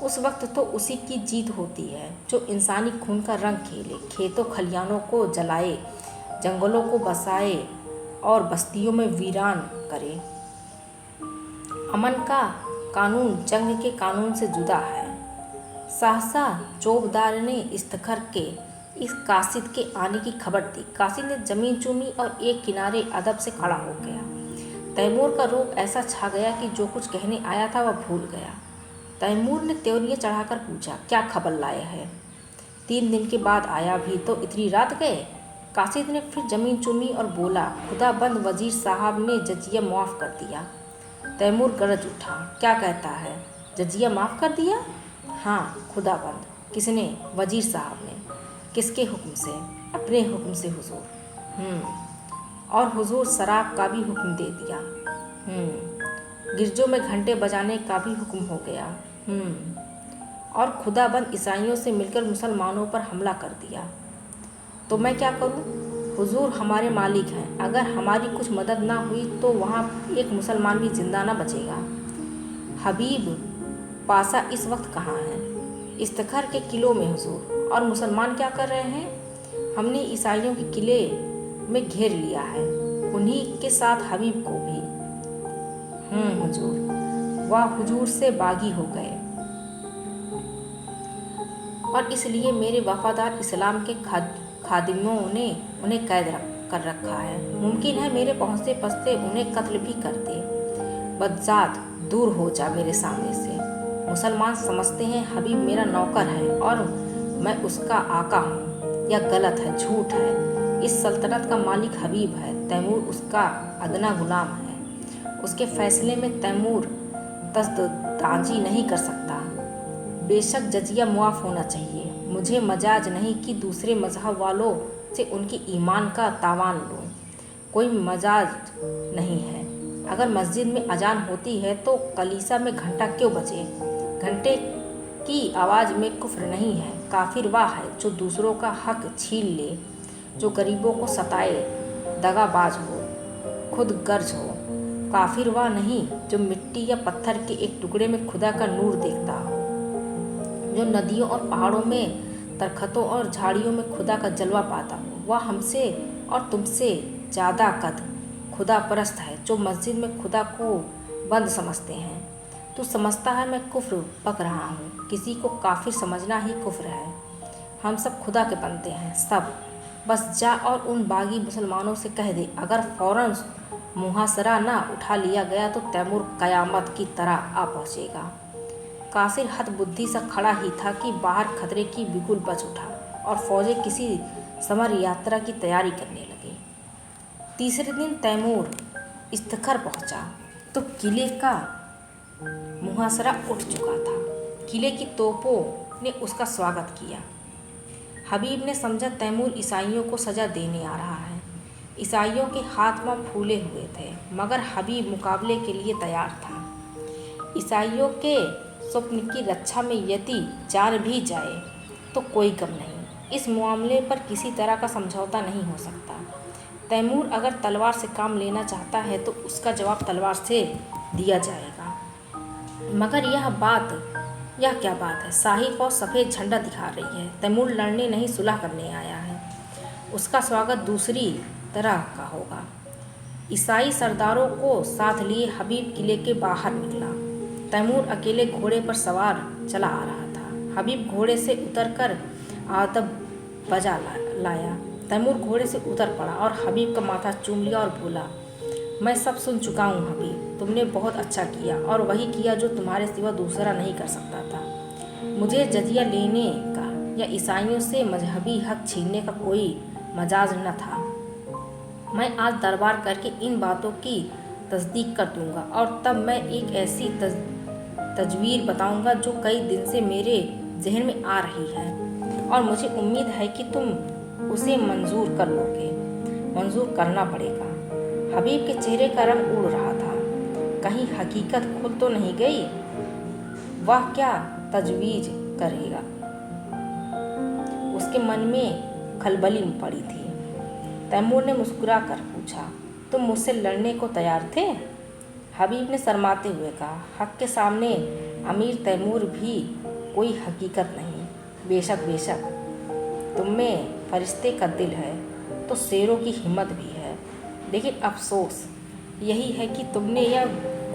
उस वक्त तो उसी की जीत होती है जो इंसानी खून का रंग खेले, खेतों खलियानों को जलाए, जंगलों को बसाए और बस्तियों में वीरान करे। अमन का कानून जंग के कानून से जुदा है। सहसा चौबदार ने इस्तखर के इस कासिद के आने की खबर दी। कासिद ने जमीन चूमी और एक किनारे अदब से खड़ा हो गया। तैमूर का रोब ऐसा छा गया कि जो कुछ कहने आया था वह भूल गया। तैमूर ने त्योरियां चढ़ाकर पूछा, क्या खबर लाया है? 3 दिन के बाद आया भी तो इतनी रात गए? कासिद ने फिर जमीन चूमी और बोला, खुदाबंद वजीर साहब ने जजिया माफ़ कर दिया। तैमूर गरज उठा, क्या कहता है? जजिया माफ़ कर दिया? हाँ खुदाबंद। किसने? वजीर साहब ने। किसके हुक्म से? अपने हुक्म से हुजूर। और हुजूर शराब का भी हुक्म दे दिया? गिरजों में घंटे बजाने का भी हुक्म हो गया। और खुदाबंद ईसाइयों से मिलकर मुसलमानों पर हमला कर दिया। तो मैं क्या करूं? हुजूर हमारे मालिक हैं, अगर हमारी कुछ मदद ना हुई तो वहाँ एक मुसलमान भी जिंदा ना बचेगा। हबीब पाशा इस वक्त कहाँ है? इफ्तिखार के किलों में हुजूर। और मुसलमान क्या कर रहे हैं? हमने ईसाइयों के किले में घेर लिया है, उन्हीं के साथ हबीब को भी। हुजूर। वह हुजूर से बागी हो गए और इसलिए मेरे वफादार इस्लाम के खादिमों ने उन्हें कैद कर रखा है। मुमकिन है मेरे पहुँचते पहुँचते उन्हें कत्ल भी कर दे। बदजात, दूर हो जा मेरे सामने से। मुसलमान समझते हैं हबीब मेरा नौकर है और मैं उसका आका हूँ। यह गलत है, झूठ है। इस सल्तनत का मालिक हबीब है, तैमूर उसका अदना गुलाम है। उसके फैसले में तैमूर तसदांजी नहीं कर सकता। बेशक जजिया मुआफ़ होना चाहिए। मुझे मजाज नहीं कि दूसरे मजहब वालों से उनकी ईमान का तावान लूँ। कोई मजाज नहीं है। अगर मस्जिद में अजान होती है तो कलीसा में घंटा क्यों बजे? घंटे की आवाज़ में कुफ्र नहीं है। काफिर वह है जो दूसरों का हक छीन ले, जो गरीबों को सताए, दगाबाज हो, खुद गर्ज हो। काफिर वह नहीं जो मिट्टी या पत्थर के एक टुकड़े में खुदा का नूर देखता हो, जो नदियों और पहाड़ों में, दरख्तों और झाड़ियों में खुदा का जलवा पाता हो। वह हमसे और तुमसे ज़्यादा कद खुदा परस्त है, जो मस्जिद में खुदा को बंद समझते हैं। तू समझता है मैं कुफ्र बक रहा हूँ? किसी को काफिर समझना ही कुफ्र है। हम सब खुदा के बनते हैं, सब। बस जा और उन बागी मुसलमानों से कह दे, अगर फ़ौरन मुहासरा ना उठा लिया गया तो तैमूर क़यामत की तरह आ पहुँचेगा। कासिर हद बुद्धि सा खड़ा ही था कि बाहर खतरे की बिगुल बज उठा और फौजें किसी समर यात्रा की तैयारी करने लगी। तीसरे दिन तैमूर इफ्तिखार पहुंचा तो किले का मुहासरा उठ चुका था। किले की तोपों ने उसका स्वागत किया। हबीब ने समझा तैमूर ईसाइयों को सजा देने आ रहा है। ईसाइयों के हाथ पांव फूले हुए थे, मगर हबीब मुकाबले के लिए तैयार था। ईसाइयों के स्वप्न की रक्षा में यदि जान भी जाए तो कोई गम नहीं। इस मामले पर किसी तरह का समझौता नहीं हो सकता। तैमूर अगर तलवार से काम लेना चाहता है तो उसका जवाब तलवार से दिया जाएगा। मगर यह क्या बात है? शाही फौज सफ़ेद झंडा दिखा रही है। तैमूर लड़ने नहीं सुलह करने आया है। उसका स्वागत दूसरी तरह का होगा। ईसाई सरदारों को साथ लिए हबीब किले के बाहर निकला। तैमूर अकेले घोड़े पर सवार चला आ रहा था। हबीब घोड़े से उतरकर आदब बजा लाया। तैमूर घोड़े से उतर पड़ा और हबीब का माथा चूम लिया और बोला, मैं सब सुन चुका हूँ हबीब। तुमने बहुत अच्छा किया और वही किया जो तुम्हारे सिवा दूसरा नहीं कर सकता था। मुझे जजिया लेने का या ईसाइयों से मजहबी हक छीनने का कोई मजाज न था। मैं आज दरबार करके इन बातों की तस्दीक कर दूंगा और तब मैं एक ऐसी तजवीर बताऊंगा जो कई दिन से मेरे जहन में आ रही है और मुझे उम्मीद है कि तुम उसे मंजूर कर लोगे। मंजूर करना पड़ेगा। हबीब के चेहरे का रंग उड़ रहा था। कहीं हकीकत खुल तो नहीं गई? वह क्या तजवीज़ करेगा? उसके मन में खलबली पड़ी थी। तैमूर ने मुस्कुरा कर पूछा, तुम मुझसे लड़ने को तैयार थे? हबीब ने शर्माते हुए कहा, हक के सामने अमीर तैमूर भी कोई हकीकत नहीं। बेशक बेशक, तुम में फरिश्ते का दिल है तो शेरों की हिम्मत भी है, लेकिन अफसोस यही है कि तुमने यह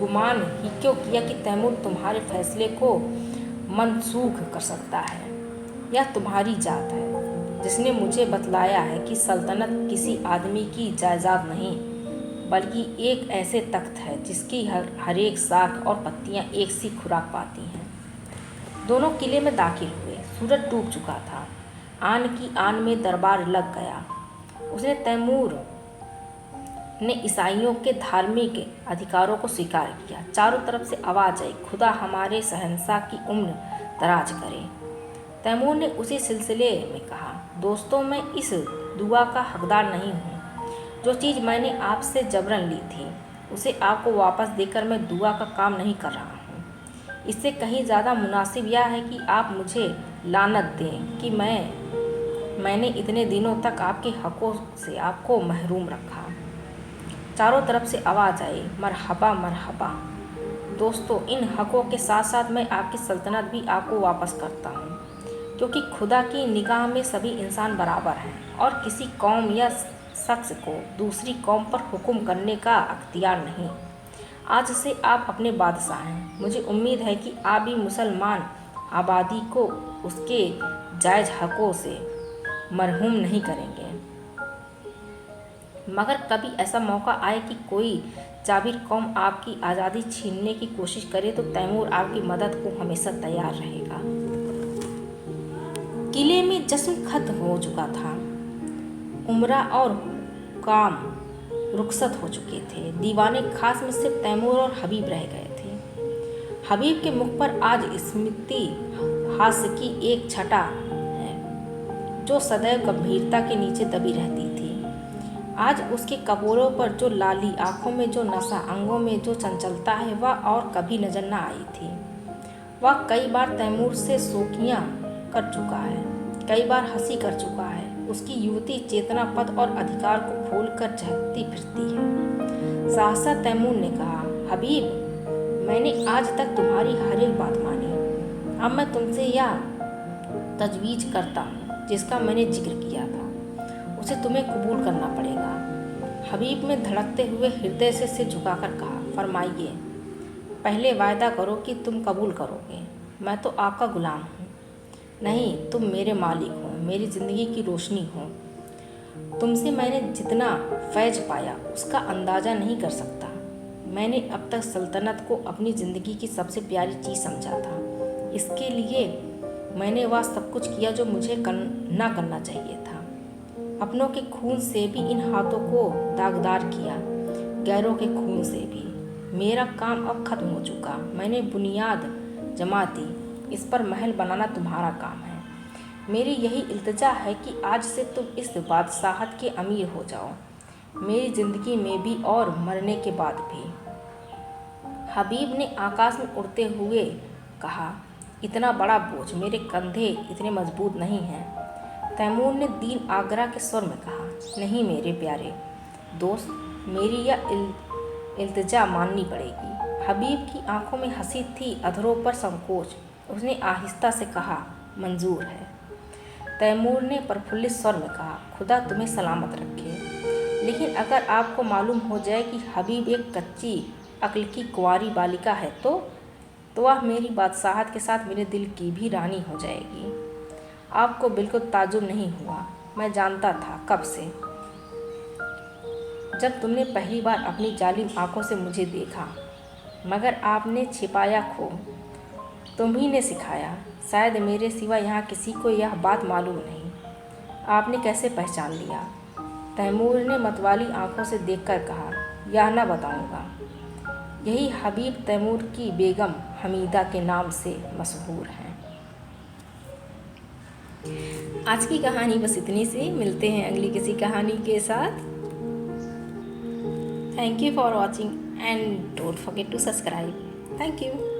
गुमान ही क्यों किया कि तैमूर तुम्हारे फैसले को मनसूख कर सकता है। यह तुम्हारी जात है जिसने मुझे बतलाया है कि सल्तनत किसी आदमी की जायदाद नहीं, बल्कि एक ऐसे तख्त है जिसकी हर एक शाख और पत्तियां एक सी खुराक पाती हैं। दोनों किले में दाखिल हुए। सूरज डूब चुका था। आन की आन में दरबार लग गया। उसने तैमूर ने ईसाइयों के धार्मिक अधिकारों को स्वीकार किया। चारों तरफ से आवाज़ आई, खुदा हमारे शहंशाह की उम्र दराज करे। तैमूर ने उसी सिलसिले में कहा, दोस्तों, मैं इस दुआ का हकदार नहीं हूँ। जो चीज़ मैंने आपसे जबरन ली थी उसे आपको वापस देकर मैं दुआ का काम नहीं कर रहा हूँ। इससे कहीं ज़्यादा मुनासिब यह है कि आप मुझे लानत दें कि मैंने इतने दिनों तक आपके हकों से आपको महरूम रखा। चारों तरफ से आवाज़ आई, मरहबा मरहबा। दोस्तों, इन हकों के साथ साथ मैं आपकी सल्तनत भी आपको वापस करता हूँ, क्योंकि खुदा की निगाह में सभी इंसान बराबर हैं और किसी कौम या शख्स को दूसरी कौम पर हुक्म करने का अख्तियार नहीं। आज से आप अपने बादशाह हैं। मुझे उम्मीद है कि आप भी मुसलमान आबादी को उसके जायज़ हकों से मरहूम नहीं करेंगे। मगर कभी ऐसा मौका आए कि कोई जाबिर कौम आपकी आज़ादी छीनने की कोशिश करे तो तैमूर आपकी मदद को हमेशा तैयार रहेगा। किले में जश्न खत्म हो चुका था। उमरा और काम रुखसत हो चुके थे। दीवाने खास में सिर्फ तैमूर और हबीब रह गए थे। हबीब के मुख पर आज स्मृति हास्य की एक छटा है जो सदैव गंभीरता के नीचे दबी रहती थी। आज उसके कपोलों पर जो लाली, आंखों में जो नशा, अंगों में जो चंचलता है, वह और कभी नजर न आई थी। वह कई बार तैमूर से शोखियाँ कर चुका है, कई बार हंसी कर चुका है। उसकी युवती चेतना पद और अधिकार को भूलकर चहकती फिरती है। सहसा तैमूर ने कहा, हबीब, मैंने आज तक तुम्हारी हर एक बात मानी। अब मैं तुमसे यह तजवीज़ करता हूँ जिसका मैंने जिक्र किया था, उसे तुम्हें कबूल करना पड़ेगा। हबीब ने धड़कते हुए हृदय से सिर झुकाकर कहा, फरमाइए। पहले वायदा करो कि तुम कबूल करोगे। मैं तो आपका गुलाम हूँ। नहीं, तुम मेरे मालिक हो, मेरी ज़िंदगी की रोशनी हो। तुमसे मैंने जितना फैज पाया उसका अंदाज़ा नहीं कर सकता। मैंने अब तक सल्तनत को अपनी ज़िंदगी की सबसे प्यारी चीज़ समझा था। इसके लिए मैंने वह सब कुछ किया जो मुझे ना करना चाहिए था। अपनों के खून से भी इन हाथों को दागदार किया, गैरों के खून से भी। मेरा काम अब ख़त्म हो चुका। मैंने बुनियाद जमा दी, इस पर महल बनाना तुम्हारा काम है। मेरी यही इल्तिजा है कि आज से तुम इस बादशाहत के अमीर हो जाओ, मेरी ज़िंदगी में भी और मरने के बाद भी। हबीब ने आकाश में उड़ते हुए कहा, इतना बड़ा बोझ मेरे कंधे इतने मजबूत नहीं हैं। तैमूर ने दीन आगरा के स्वर में कहा, नहीं मेरे प्यारे दोस्त, मेरी यह इल्तिजा माननी पड़ेगी। हबीब की आंखों में हंसी थी, अधरों पर संकोच। उसने आहिस्ता से कहा, मंजूर है। तैमूर ने प्रफुल्लित स्वर में कहा, खुदा तुम्हें सलामत रखे। लेकिन अगर आपको मालूम हो जाए कि हबीब एक कच्ची अक्ल की कुंवारी बालिका है तो वह मेरी बादशाहत के साथ मेरे दिल की भी रानी हो जाएगी। आपको बिल्कुल ताज्जुब नहीं हुआ। मैं जानता था कब से, जब तुमने पहली बार अपनी जालिम आंखों से मुझे देखा, मगर आपने छिपाया खो। तुम ही ने सिखाया। शायद मेरे सिवा यहाँ किसी को यह बात मालूम नहीं। आपने कैसे पहचान लिया? तैमूर ने मतवाली आंखों से देखकर कहा, यह न बताऊंगा। यही हबीब तैमूर की बेगम हमीदा के नाम से मशहूर हैं। आज की कहानी बस इतनी सी। मिलते हैं अगली किसी कहानी के साथ। Thank you for watching and don't forget to subscribe. Thank you.